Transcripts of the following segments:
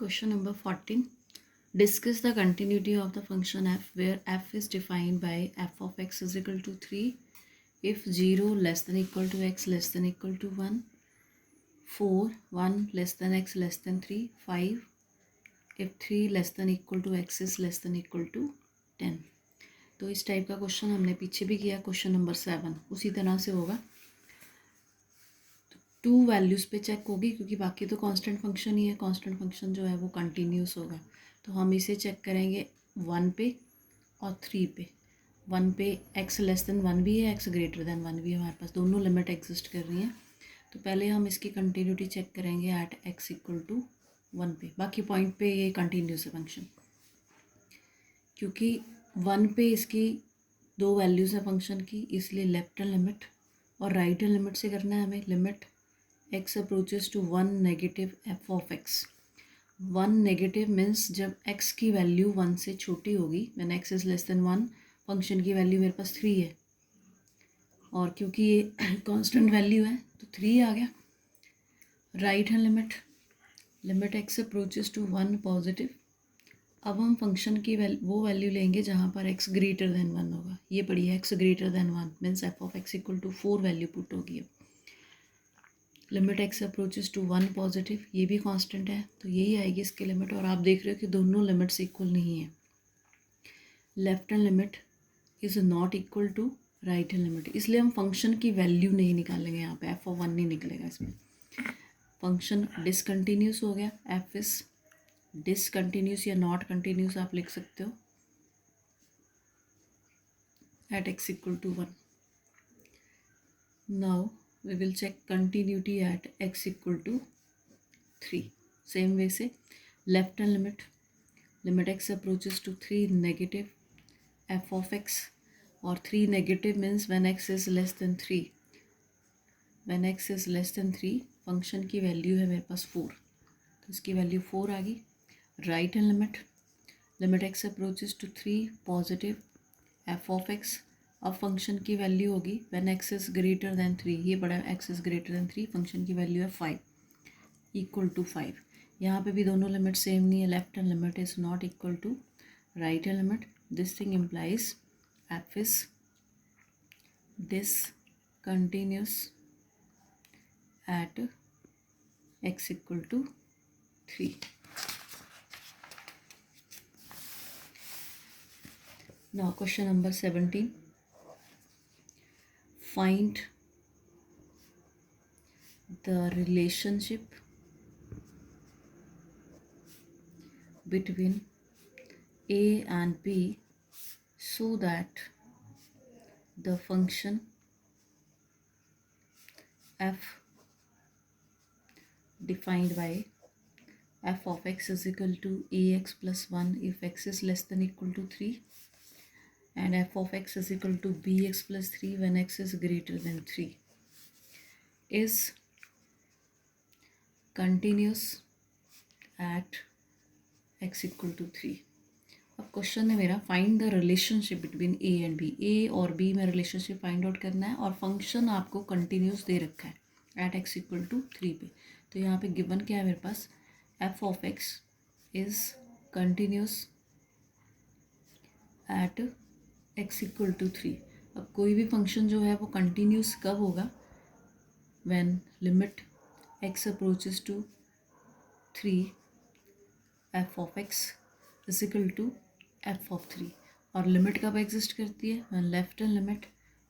Question number 14. Discuss the continuity of the function f where f is defined by f of x is equal to 3 if 0 less than equal to x less than equal to 1, 4 1 less than x less than 3, 5 if 3 less than equal to x is less than equal to 10. तो इस type का question हमने पीछे भी किया. Question number 7 उसी तरह से होगा. 2 वैल्यूज़ पे चेक होगी क्योंकि बाकी तो कांस्टेंट फंक्शन ही है. कांस्टेंट फंक्शन जो है वो कंटिन्यूस होगा. तो हम इसे चेक करेंगे 1 पे और 3 पे. 1 पे x लेस देन 1 भी है, x ग्रेटर देन 1 भी है. हमारे पास दोनों लिमिट एग्जिस्ट कर रही हैं. तो पहले हम इसकी कंटिन्यूटी चेक करेंगे एट x इक्वल टू 1 पे. बाकी पॉइंट पे ये कंटिन्यूस है फंक्शन क्योंकि 1 पे इसकी 2 वैल्यूज़ है फंक्शन की, इसलिए लेफ्ट हैंड लिमिट और राइट हैंड लिमिट से करना है हमें. Limit x approaches to 1 negative f of x. 1 negative means जब x की वैल्यू 1 से छोटी होगी. When x is less than 1 function की वैल्यू मेरे पास 3 है और क्योंकि ये कांस्टेंट वैल्यू है तो 3 आ गया. Right hand limit x approaches to 1 positive. अब हम फंक्शन की वो वैल्यू लेंगे जहाँ पर x ग्रेटर देन 1 होगा. ये पड़ी है x greater than 1 means f of x equal to 4 value put होगी. अब limit x approaches to 1 positive, ये भी कांस्टेंट है तो यही आएगी इसकी लिमिट. और आप देख रहे हो कि दोनों लिमिट्स इक्वल नहीं है. Left hand limit is not equal to right hand limit, इसलिए हम फंक्शन की वैल्यू नहीं निकालेंगे. यहाँ पे f ऑफ 1 नहीं निकलेगा इसमें. फंक्शन डिसकंटिन्यूस हो गया. f इज़ डिसकंटिन्यूस या नॉट कंटिन्यूस आप लिख सकते हो at x equal to 1. Now we will check continuity at x equal to 3. Same way से left hand limit x approaches to 3 negative f of x और 3 negative means when x is less than 3. when x is less than 3 function की value है मेरे पास 4 तो इसकी value 4 आ गई. Right hand limit x approaches to 3 positive f of x. अब function की value होगी when x is greater than 3. ये बड़ा x is greater than 3, function की वैल्यू है 5 इक्वल टू 5. यहाँ पे भी दोनों लिमिट सेम नहीं है. Left hand limit is not equal to right hand limit. This thing implies f is discontinuous at x equal to 3. Now question number 17. Find the relationship between a and b so that the function f defined by f of x is equal to ax plus 1 if x is less than equal to 3 and f of x is equal to bx plus 3 when x is greater than 3 is continuous at x equal to 3. अब question है मेरा find the relationship between A and B. A और B में relationship find out करना है और function आपको continuous दे रखा है एट एक्स इक्वल टू 3 पे. तो यहाँ पे गिवन क्या है मेरे पास, f of x is continuous at x equal to 3. अब कोई भी फंक्शन जो है वो कंटिन्यूस कब होगा, when limit x approaches to 3 f of x is equal to f of 3. और लिमिट कब एग्जिस्ट करती है, when left hand limit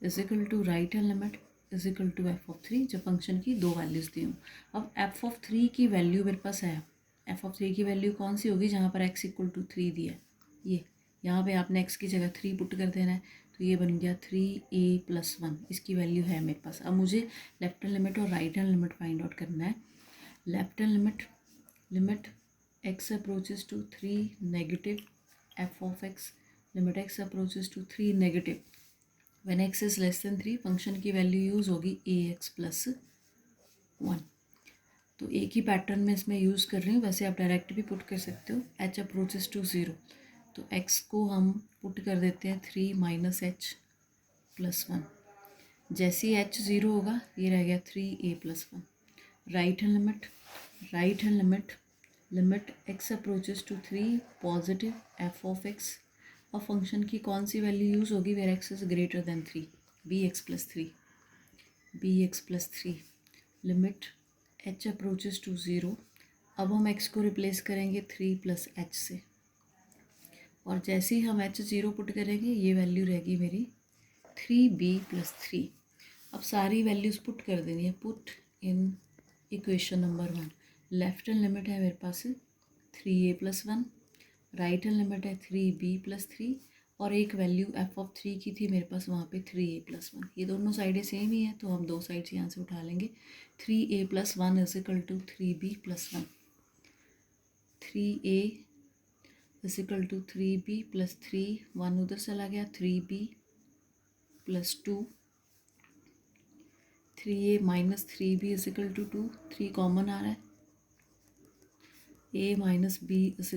is equal to right hand limit is equal to f of 3, जब function की 2 values दी हूँ. अब F of 3 की वैल्यू मेरे पास है. एफ ऑफ 3 की वैल्यू कौन सी होगी, जहाँ पर एक्स इक्वल टू 3 दिया है. ये यहाँ पे आपने x की जगह 3 पुट कर देना है तो ये बन गया 3a प्लस 1. इसकी वैल्यू है मेरे पास. अब मुझे लेफ्ट हैंड लिमिट और right hand limit find out करना है. Left hand limit x approaches to 3 negative f of x. Limit x approaches to 3 negative when x is less than 3 function की वैल्यू यूज़ होगी ax plus 1. तो एक ही pattern में इसमें use कर रही हूँ. वैसे आप डायरेक्ट भी पुट कर सकते हो. h अप्रोचेस टू 0 तो x को हम पुट कर देते हैं 3 माइनस एच प्लस 1. जैसे ही h 0 होगा ये रह गया 3a plus 1. Right hand limit limit x approaches to 3 positive f of x। और फंक्शन की कौन सी वैल्यू यूज़ होगी where x is greater than 3, bx+3 limit h approaches to 0। अब हम x को रिप्लेस करेंगे 3 + h से, और जैसे ही हम h 0 पुट करेंगे ये वैल्यू रहेगी मेरी 3b+3। अब सारी वैल्यूज़ पुट कर देनी है, put in equation number 1। Left hand limit है मेरे पास 3a+1, राइट हैंड लिमिट है 3b+3, और एक वैल्यू f ऑफ 3 की थी मेरे पास वहाँ पे 3a+1। ये दोनों साइडें सेम ही है तो हम दो साइड्स यहाँ से उठा लेंगे। 3a+1 = 3b+1, 3a = 3b+3, 1 उधर चला गया, 3b+2, 3a - 3b = 2, 3 कॉमन आ रहा है, a - b =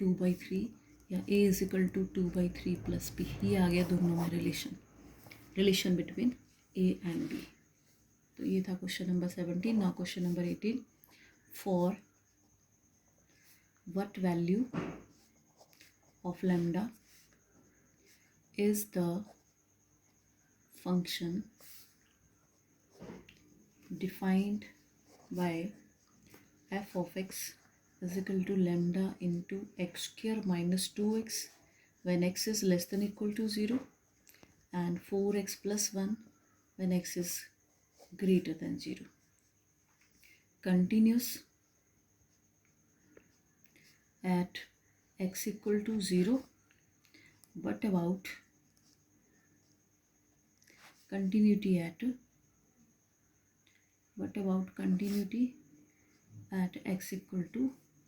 2/3, या a = 2/3 + b। ये आ गया दोनों में relation between a and b। तो ये था question number 17। Now question number 18, for what value of lambda is the function defined by f of x = lambda into x² - 2x when x is less than equal to 0, and 4x + 1 when x is greater than 0. Continuous at x = 0. What about continuity at x =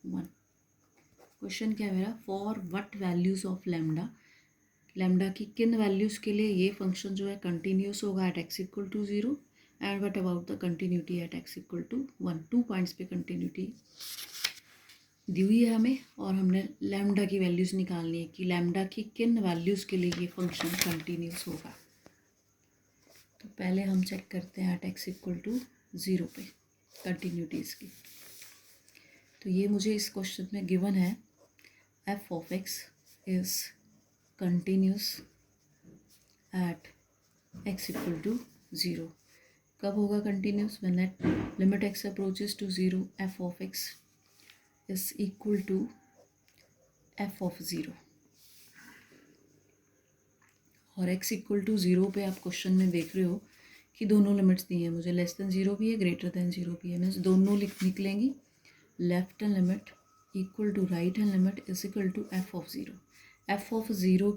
1? Question क्या है मेरा, for what values of lambda, lambda की किन values के लिए ये function जो है कंटिन्यूस होगा at x = 0, and what about the continuity at x = 1। 2 points पे कंटिन्यूटी दी हुई है हमें, और हमने लैम्डा की वैल्यूज़ निकालनी है कि लैम्डा की किन वैल्यूज़ के लिए ये फंक्शन कंटिन्यूस होगा। तो पहले हम चेक करते हैं एट x = 0 पे कंटिन्यूटीज़ की। तो ये मुझे इस क्वेश्चन में गिवन है, f of x is continuous at x = 0। कब होगा continuous, when at limit x approaches to 0 f of x is equal to f of 0। और x = 0 पे आप क्वेश्चन में देख रहे हो कि दोनों लिमिट्स दी हैं मुझे, लेस देन 0 भी है, ग्रेटर देन 0 भी है, मीन्स दोनों निकलेंगी। Left hand limit equal to right hand limit is equal to f of 0। f of 0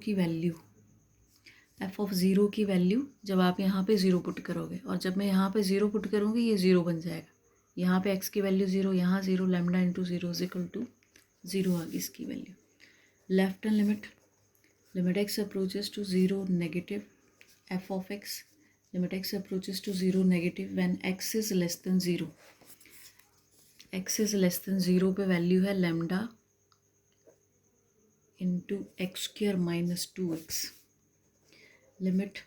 की वैल्यू जब आप यहाँ पे 0 पुट करोगे, और जब मैं यहाँ पे 0 पुट करूँगी ये 0 बन जाएगा। यहाँ पे x की वैल्यू 0, यहाँ 0, लैम्डा × 0 = 0 आ गई इसकी value. Left hand limit x approaches to 0 negative, f of x limit x approaches to 0 negative when x is less than 0। x is less than 0 पे वैल्यू है लैम्डा × x² - 2x। लिमिट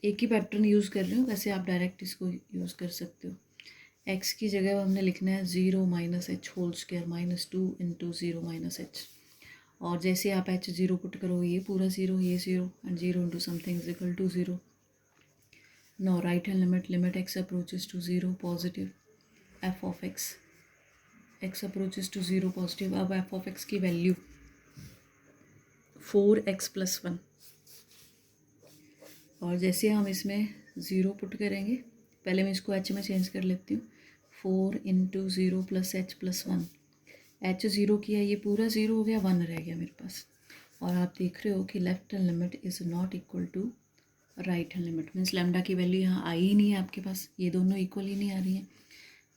एक ही pattern use कर रही हूँ, वैसे आप direct इसको use कर सकते हो। x की जगह हमने लिखना है 0 - h होल स्क्वायर -2 × 0 - h, और जैसे आप h 0 पुट करो ये पूरा 0, ये 0, and 0 × something is equal to 0। No right hand limit x approaches to 0 positive, f of x approaches to 0 positive. अब f of x की वैल्यू 4x + 1, और जैसे हम इसमें 0 पुट करेंगे, पहले मैं इसको h में चेंज कर लेती हूँ, 4 × 0 + h + 1। h 0 किया, ये पूरा 0 हो गया, 1 रह गया मेरे पास। और आप देख रहे हो कि left hand limit is not equal to right hand limit, means lambda की वैल्यू यहाँ आई ही नहीं है आपके पास, ये दोनों इक्वल ही नहीं आ रही हैं।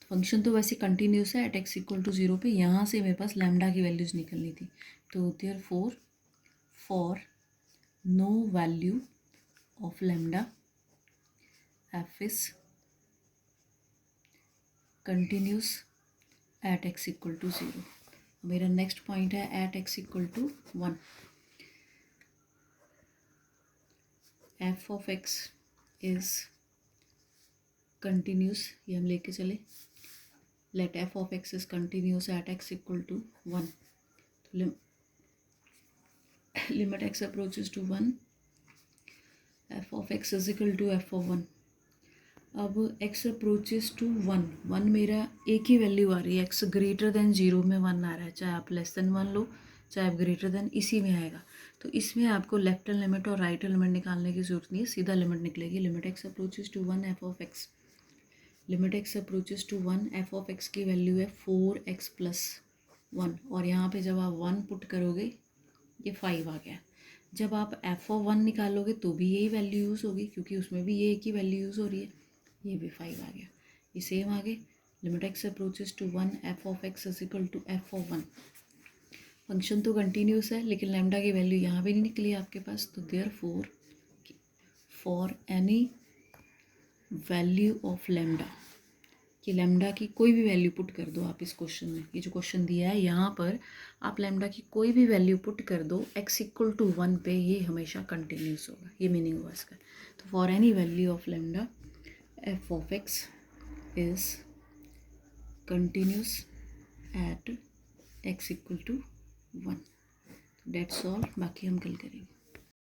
फंक्शन तो वैसे कंटिन्यूस है एट x = 0 पे, यहाँ से मेरे पास लैम्डा की वैल्यूज़ निकलनी थी। तो therefore for no value of lambda f is continuous at x = 0। मेरा नेक्स्ट पॉइंट है at x = 1। f of x is continuous, ये हम लेके चले, let f of x is continuous at x equal to 1. Limit x approaches to 1, f of x is equal to f of 1. अब x approaches to 1 मेरा एक ही value आ रही है, x greater then 0 में 1 आ रहा है, चाहे आप लेस देन 1 लो चाहे आप ग्रेटर देन, इसी में आएगा। तो इसमें आपको लेफ्ट हैंड लिमिट और राइट हैंड लिमिट निकालने की जरूरत नहीं है, सीधा लिमिट निकलेगी। Limit x approaches to 1 f of x, limit x approaches to 1 f of x की वैल्यू है 4x + 1, और यहाँ पे जब आप 1 पुट करोगे ये 5 आ गया। जब आप f ऑफ 1 निकालोगे तो भी यही वैल्यू यूज़ होगी, क्योंकि उसमें भी ये एक ही वैल्यू यूज़ हो रही है, ये भी 5 आ गया, ये सेम आ गए। Limit x approaches to 1 f of x is equal to f of 1। Function तो कंटिन्यूस है लेकिन लैम्डा की वैल्यू यहाँ भी नहीं निकली आपके पास, तो therefore for any value of lambda, कि लैम्डा की कोई भी वैल्यू पुट कर दो आप इस क्वेश्चन में, ये जो क्वेश्चन दिया है यहाँ पर आप लैम्डा की कोई भी वैल्यू पुट कर दो x इक्वल टू 1 पे, ये हमेशा कंटिन्यूस होगा, ये मीनिंग हुआ इसका। तो for any value of lambda f of x is continuous at x equal to 1। That's all, बाकी हम कल करेंगे।